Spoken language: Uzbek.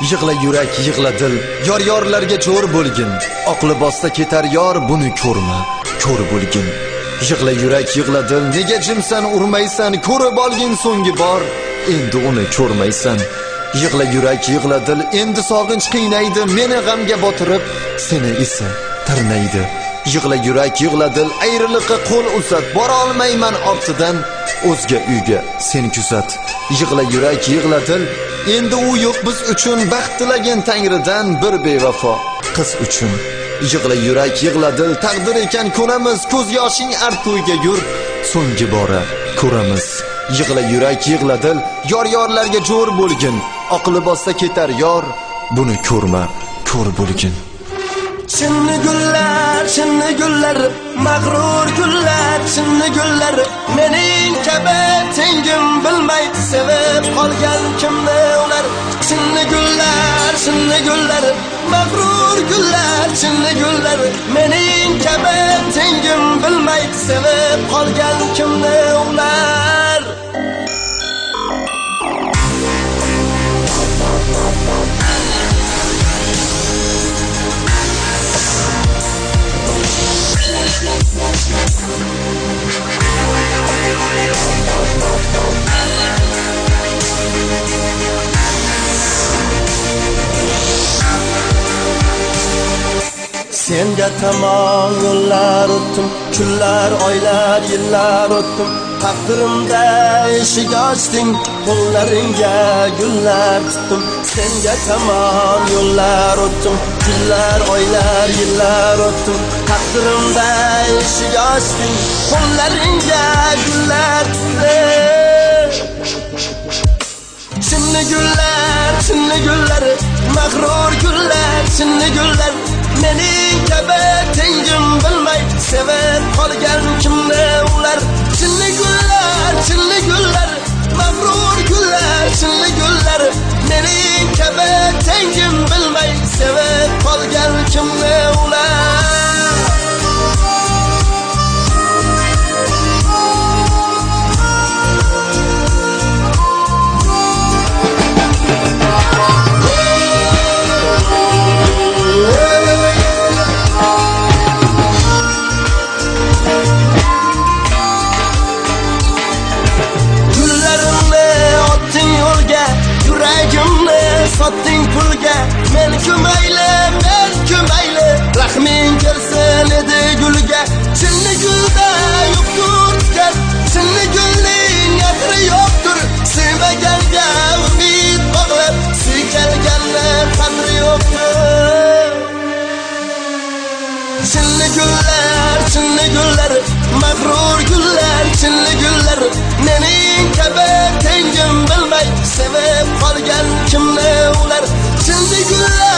Yig'la yurak, yig'la dil, yor-yorlarga jo'r bo'lgin. Oq libosda ketar yor, buni ko'rma, ko'r bo'lgin. Yig'la yurak, yig'la dil, nega jimsan, urmaysan, ko'rib olgin so'nggi bor, endi uni ko'rmaysan. Yig'la yurak, yig'la dil, endi sog'inch qiynaydi, meni g'amga botirib, seni esa tirnaydi. Yig'la yurak, yig'la dil, ayriliqqa qo'l uzat, bora olmayman ortidan, o'zga uyga sen kuzat. Yig'la yurak, yig'la dil, endi u yo'q biz uchun, baxt tilagan Tangridan bir bevafo qiz uchun. Yig'la yurak, yig'la dil, taqdir ekan ko'ramiz, ko'z yoshing arto'yga yur, so'nggi bora ko'ramiz. Yig'la yurak, yig'la dil, yor-yorlarga jo'r bo'lgin. Oq libosda ketar yor, buni ko'rma, ko'r bo'lgin. Chinni gullar, mag'rur gullar, chinni gullar, mening kabi tengim bilmay sevib qolgan kimni ular. Chinni gullar, mag'rur gullar, chinni gullar, mening kabi tengim bilmay sevib qolgan kimni ular. Senga tamom yo'llar o'tdim, kunlar, oylar, yillar o'tdim. Taqdirimda eshik ochding, qo'llaringga gullar tutdim. Senga tamom yo'llar o'tdim, kunlar, oylar, yillar o'tdim. Taqdirimda eshik ochding, qo'llaringga gullar tutdim. Chinni gullar, mag'rur gullar, chinni gullar, mening kabi tengim bilmay sevib qolgan kimni ular. Chinni gullar, mag'rur gullar, chinni gullar, mening kabi tengim bilmay sevib qolgan kimni ular. Sotding pulga, men kumayli, rahming kelsin edi gulga. Chinni gulda yo'qdur tikan, chinni gulning yaqri yo'qdir. Sevmaganga umid bog'lab, suykalganni qadri yo'qdir. Chinni gullar, mag'rur gullar, chinni gullar, mening kabi tengim bilmay sevib qolgan kimni ular. Chinni gullar